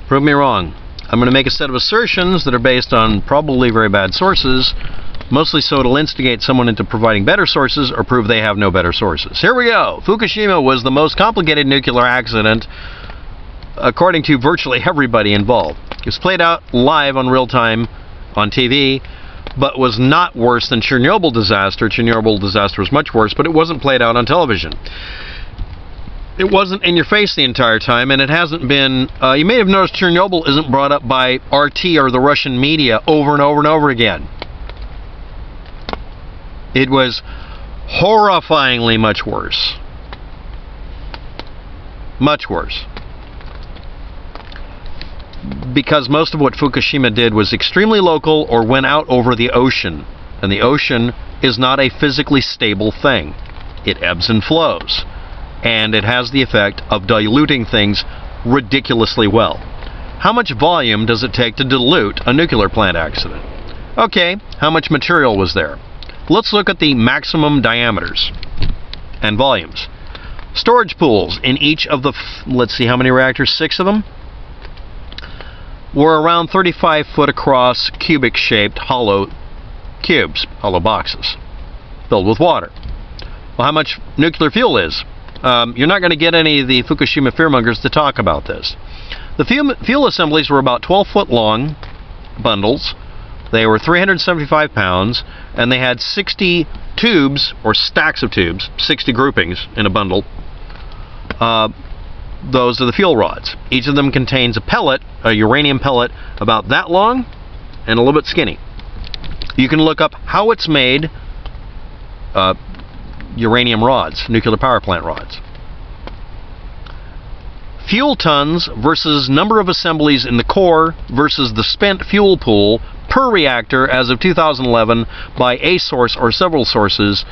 Prove me wrong. I'm going to make a set of assertions that are based on probably very bad sources, mostly so it'll instigate someone into providing better sources or prove they have no better sources. Here we go. Fukushima was the most complicated nuclear accident according to virtually everybody involved. It was played out live on real time on TV, but was not worse than Chernobyl disaster. Chernobyl disaster was much worse, but it wasn't played out on television. It wasn't in your face the entire time, and it hasn't been... you may have noticed Chernobyl isn't brought up by RT or the Russian media over and over and over again. It was horrifyingly much worse. Much worse. Because most of what Fukushima did was extremely local or went out over the ocean. And the ocean is not a physically stable thing. It ebbs and flows. And it has the effect of diluting things ridiculously well. How much volume does it take to dilute a nuclear plant accident? Okay, how much material was there? Let's look at the maximum diameters and volumes. Storage pools in each of the, let's see how many reactors, 6 of them, were around 35 foot across, cubic shaped hollow cubes, hollow boxes, filled with water. Well, how much nuclear fuel is? You're not going to get any of the Fukushima fearmongers to talk about this. The fuel assemblies were about 12 foot long bundles. They were 375 pounds, and they had 60 tubes, or stacks of tubes, 60 groupings in a bundle. Those are the fuel rods. Each of them contains a pellet, a uranium pellet, about that long and a little bit skinny. You can look up how it's made. Uranium rods, nuclear power plant rods. Fuel tons versus number of assemblies in the core versus the spent fuel pool per reactor as of 2011 by a source or several sources,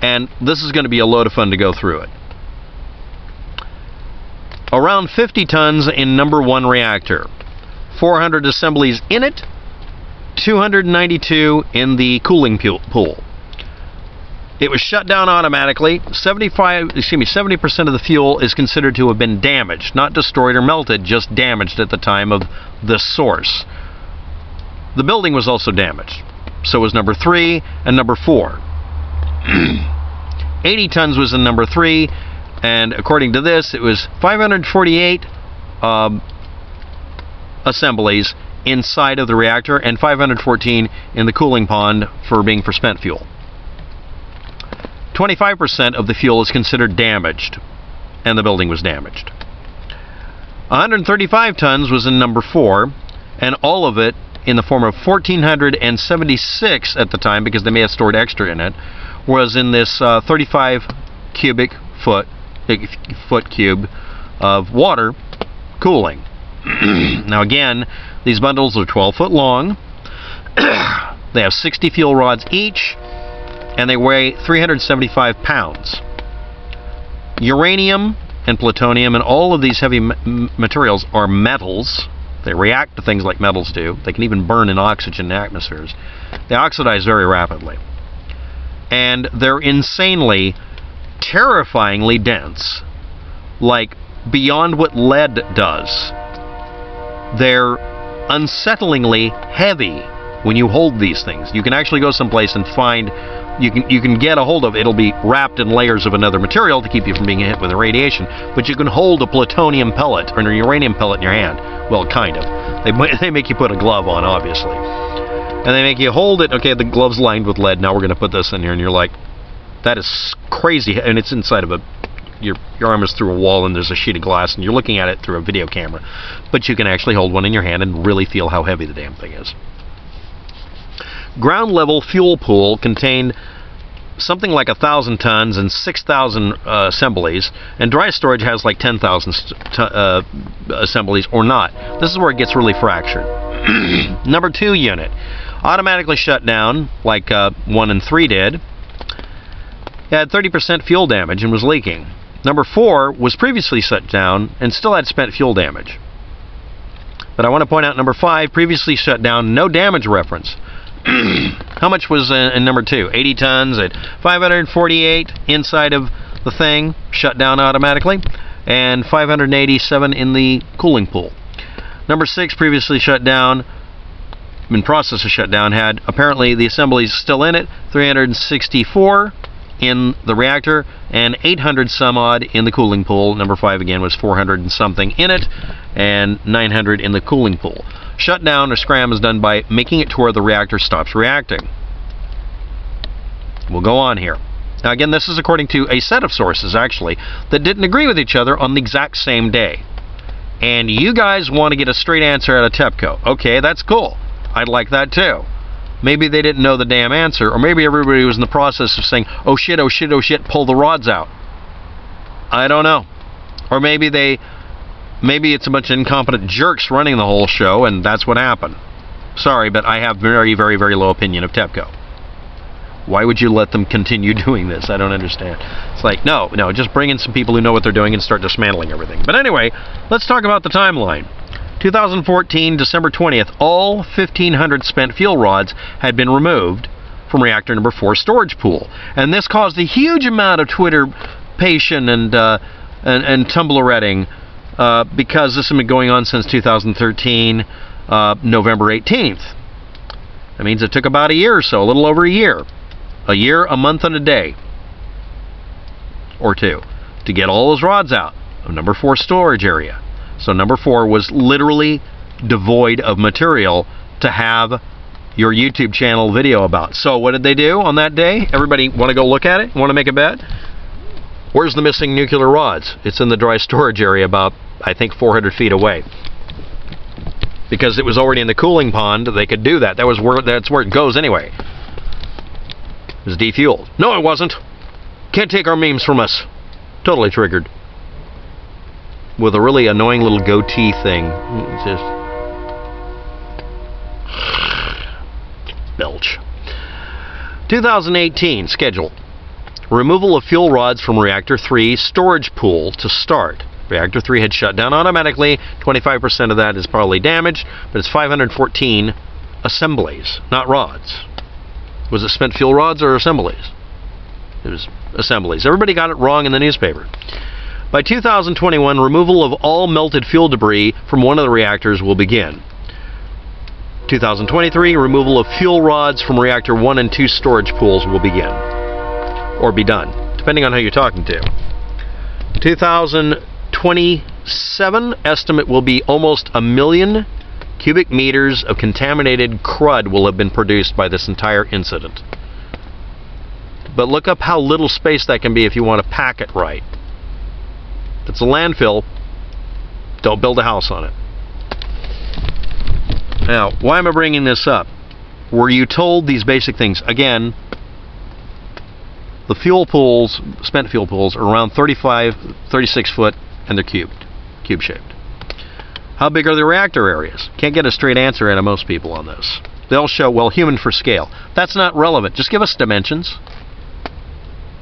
and this is going to be a load of fun to go through it. Around 50 tons in number 1 reactor, 400 assemblies in it, 292 in the cooling pool. It was shut down automatically. 70% of the fuel is considered to have been damaged, not destroyed or melted, just damaged at the time of this source. The building was also damaged. So was number 3 and number 4. 80 tons was in number 3, and according to this, it was 548 assemblies inside of the reactor and 514 in the cooling pond for spent fuel. 25% of the fuel is considered damaged, and the building was damaged. 135 tons was in number 4, and all of it in the form of 1,476 at the time, because they may have stored extra in it, was in this 35 cubic foot cube of water cooling. Now again, these bundles are 12 foot long. They have 60 fuel rods each, and they weigh 375 pounds. Uranium and plutonium and all of these heavy materials are metals. They react to things like metals do. They can even burn in oxygen in atmospheres. They oxidize very rapidly. And they're insanely, terrifyingly dense. Like beyond what lead does. They're unsettlingly heavy when you hold these things. You can actually go someplace and find, you can get a hold of it. It'll be wrapped in layers of another material to keep you from being hit with the radiation, but you can hold a plutonium pellet or a uranium pellet in your hand. Well, kind of. They make you put a glove on, obviously. And they make you hold it. Okay, the glove's lined with lead. Now we're going to put this in here, and you're like, that is crazy. And it's inside of your arm is through a wall, and there's a sheet of glass, and you're looking at it through a video camera. But you can actually hold one in your hand and really feel how heavy the damn thing is. Ground level fuel pool contained something like 1,000 tons and 6,000 assemblies, and dry storage has like 10,000 assemblies or not. This is where it gets really fractured. Number 2 unit, automatically shut down like 1 and 3 did. It had 30% fuel damage and was leaking. Number 4 was previously shut down and still had spent fuel damage. But I want to point out number 5, previously shut down, no damage reference. How much was in number 2? 80 tons at 548 inside of the thing, shut down automatically, and 587 in the cooling pool. Number 6, previously shut down, in process of shutdown, had apparently the assemblies still in it, 364 in the reactor, and 800 some odd in the cooling pool. Number 5 again was 400 and something in it, and 900 in the cooling pool. Shutdown or scram is done by making it to where the reactor stops reacting. We'll go on here. Now again, this is according to a set of sources, actually, that didn't agree with each other on the exact same day. And you guys want to get a straight answer out of TEPCO. Okay, that's cool. I'd like that too. Maybe they didn't know the damn answer, or maybe everybody was in the process of saying, oh shit, oh shit, oh shit, pull the rods out. I don't know. Or maybe it's a bunch of incompetent jerks running the whole show, and that's what happened. Sorry, but I have very, very, very low opinion of TEPCO. Why would you let them continue doing this? I don't understand. It's like, no, just bring in some people who know what they're doing and start dismantling everything. But anyway, let's talk about the timeline. 2014, December 20th, all 1,500 spent fuel rods had been removed from reactor number 4 storage pool. And this caused a huge amount of Twitter passion and tumbleretting because this has been going on since 2013, November 18th. That means it took about a year or so, a little over a year. A year, a month, and a day or two to get all those rods out of number 4 storage area. So number 4 was literally devoid of material to have your YouTube channel video about. So what did they do on that day? Everybody want to go look at it? Want to make a bet? Where's the missing nuclear rods? It's in the dry storage area about, I think, 400 feet away. Because it was already in the cooling pond, they could do that. That's where it goes anyway. It was defueled. No, it wasn't. Can't take our memes from us. Totally triggered. With a really annoying little goatee thing. It's just... belch. 2018 schedule. Removal of fuel rods from Reactor 3 storage pool to start. Reactor 3 had shut down automatically. 25% of that is probably damaged, but it's 514 assemblies, not rods. Was it spent fuel rods or assemblies? It was assemblies. Everybody got it wrong in the newspaper. By 2021, removal of all melted fuel debris from one of the reactors will begin. 2023, removal of fuel rods from Reactor 1 and 2 storage pools will begin. Or be done, depending on who you're talking to. 2027 estimate will be almost 1 million cubic meters of contaminated crud will have been produced by this entire incident. But look up how little space that can be if you want to pack it right. If it's a landfill, don't build a house on it. Now, why am I bringing this up? Were you told these basic things? Again, the fuel pools, spent fuel pools, are around 36 foot, and they're cube-shaped. How big are the reactor areas? Can't get a straight answer out of most people on this. They'll show, well, human for scale. That's not relevant. Just give us dimensions.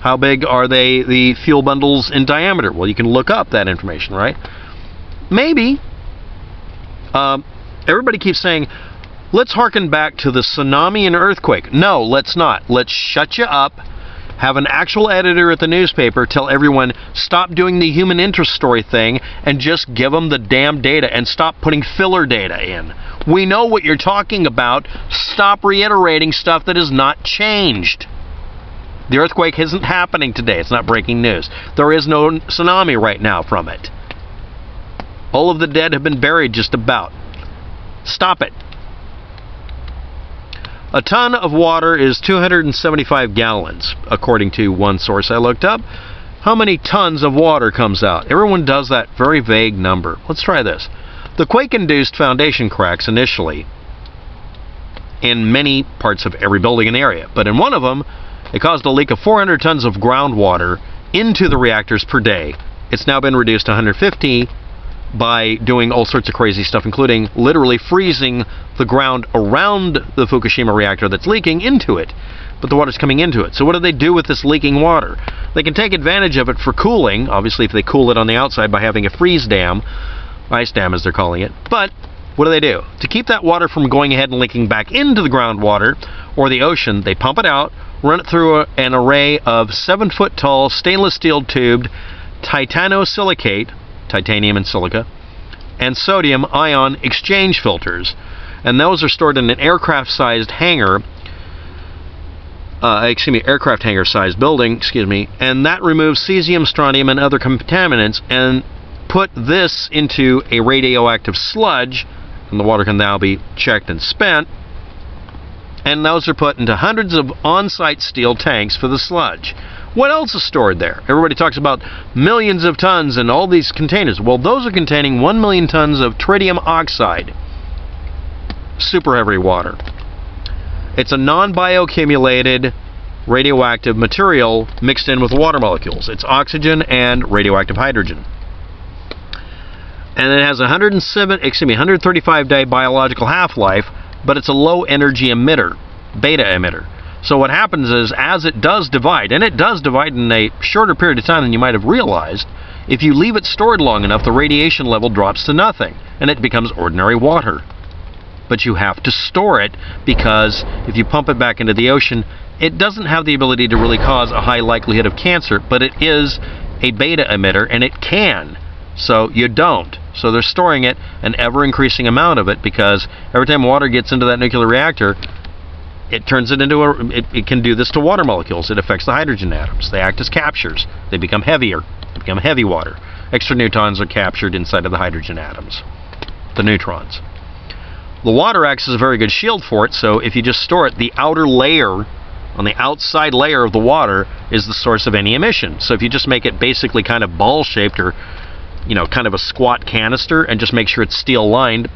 How big are the fuel bundles in diameter? Well, you can look up that information, right? Maybe. Everybody keeps saying, let's harken back to the tsunami and earthquake. No, let's not. Let's shut you up. Have an actual editor at the newspaper tell everyone, stop doing the human interest story thing and just give them the damn data and stop putting filler data in. We know what you're talking about. Stop reiterating stuff that has not changed. The earthquake isn't happening today. It's not breaking news. There is no tsunami right now from it. All of the dead have been buried just about. Stop it. A ton of water is 275 gallons, according to one source I looked up. How many tons of water comes out? Everyone does that very vague number. Let's try this. The quake-induced foundation cracks initially in many parts of every building in the area, but in one of them, it caused a leak of 400 tons of groundwater into the reactors per day. It's now been reduced to 150 by doing all sorts of crazy stuff, including literally freezing the ground around the Fukushima reactor that's leaking into it. But the water's coming into it. So what do they do with this leaking water? They can take advantage of it for cooling, obviously if they cool it on the outside by having a freeze dam, ice dam as they're calling it. But what do? To keep that water from going ahead and leaking back into the groundwater or the ocean, they pump it out, run it through an array of 7-foot tall stainless steel tubed titanosilicate, titanium and silica, and sodium ion exchange filters. And those are stored in an aircraft-sized hangar, aircraft hangar-sized building, and that removes cesium, strontium, and other contaminants, and put this into a radioactive sludge, and the water can now be checked and spent, and those are put into hundreds of on-site steel tanks for the sludge. What else is stored there? Everybody talks about millions of tons and all these containers. Well, those are containing 1 million tons of tritium oxide, super heavy water. It's a non-bioaccumulated radioactive material mixed in with water molecules. It's oxygen and radioactive hydrogen. And it has a 135-day biological half-life, but it's a low-energy emitter, beta emitter. So what happens is, as it does divide, and it does divide in a shorter period of time than you might have realized, if you leave it stored long enough, the radiation level drops to nothing, and it becomes ordinary water. But you have to store it, because if you pump it back into the ocean, it doesn't have the ability to really cause a high likelihood of cancer, but it is a beta emitter, and it can. So you don't. So they're storing it, an ever-increasing amount of it, because every time water gets into that nuclear reactor, it turns it into it can do this to water molecules. It affects the hydrogen atoms. They act as captures. They become heavier. They become heavy water. Extra neutrons are captured inside of the hydrogen atoms, the neutrons. The water acts as a very good shield for it, so if you just store it, the outer layer, on the outside layer of the water, is the source of any emission. So if you just make it basically kind of ball-shaped, or kind of a squat canister, and just make sure it's steel-lined,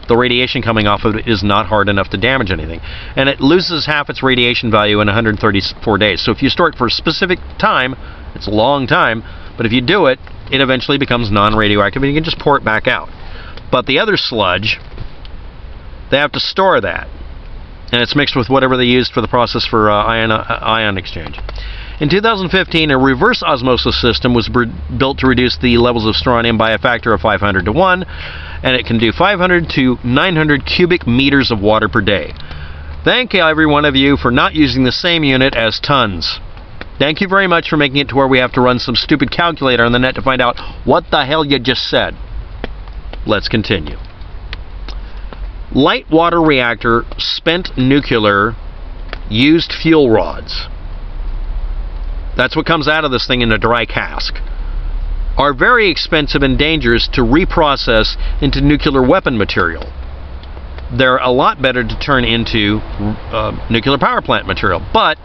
the radiation coming off of it is not hard enough to damage anything. And it loses half its radiation value in 134 days. So if you store it for a specific time, it's a long time, but if you do it, it eventually becomes non-radioactive, and you can just pour it back out. But the other sludge, they have to store that, and it's mixed with whatever they used for the process for ion exchange. In 2015, a reverse osmosis system was built to reduce the levels of strontium by a factor of 500 to 1, and it can do 500 to 900 cubic meters of water per day. Thank you, every one of you, for not using the same unit as tons. Thank you very much for making it to where we have to run some stupid calculator on the net to find out what the hell you just said. Let's continue. Light water reactor, spent nuclear, used fuel rods. That's what comes out of this thing in a dry cask. Are very expensive and dangerous to reprocess into nuclear weapon material. They're a lot better to turn into nuclear power plant material, but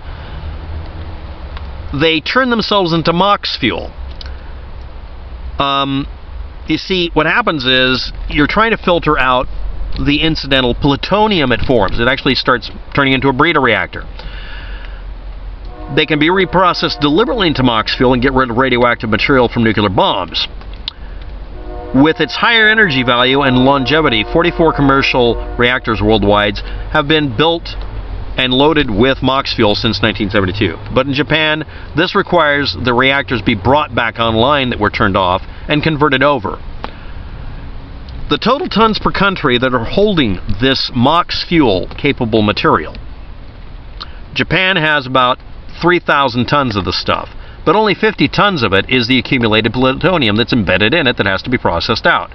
they turn themselves into MOX fuel. You see, what happens is you're trying to filter out the incidental plutonium it forms. It actually starts turning into a breeder reactor. They can be reprocessed deliberately into MOX fuel and get rid of radioactive material from nuclear bombs. With its higher energy value and longevity, 44 commercial reactors worldwide have been built and loaded with MOX fuel since 1972. But in Japan, this requires the reactors be brought back online that were turned off and converted over. The total tons per country that are holding this MOX fuel capable material. Japan has about 3,000 tons of the stuff, but only 50 tons of it is the accumulated plutonium that's embedded in it that has to be processed out.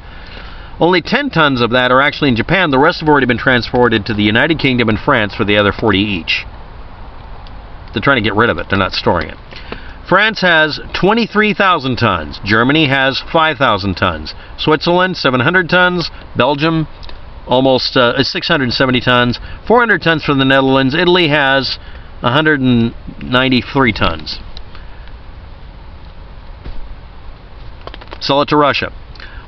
Only 10 tons of that are actually in Japan. The rest have already been transported to the United Kingdom and France for the other 40 each. They're trying to get rid of it. They're not storing it. France has 23,000 tons. Germany has 5,000 tons. Switzerland, 700 tons. Belgium, almost 670 tons. 400 tons from the Netherlands. Italy has 193 tons. Sell it to Russia.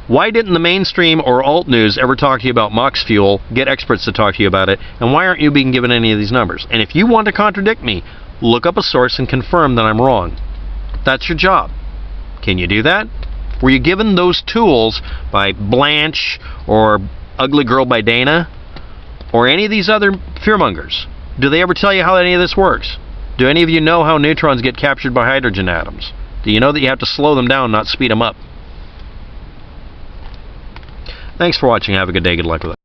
Why didn't the mainstream or alt news ever talk to you about MOX fuel, get experts to talk to you about it, and why aren't you being given any of these numbers? And if you want to contradict me, look up a source and confirm that I'm wrong. That's your job. Can you do that? Were you given those tools by Blanche or Ugly Girl by Dana or any of these other fearmongers? Do they ever tell you how any of this works? Do any of you know how neutrons get captured by hydrogen atoms? Do you know that you have to slow them down, not speed them up? Thanks for watching. Have a good day. Good luck with it.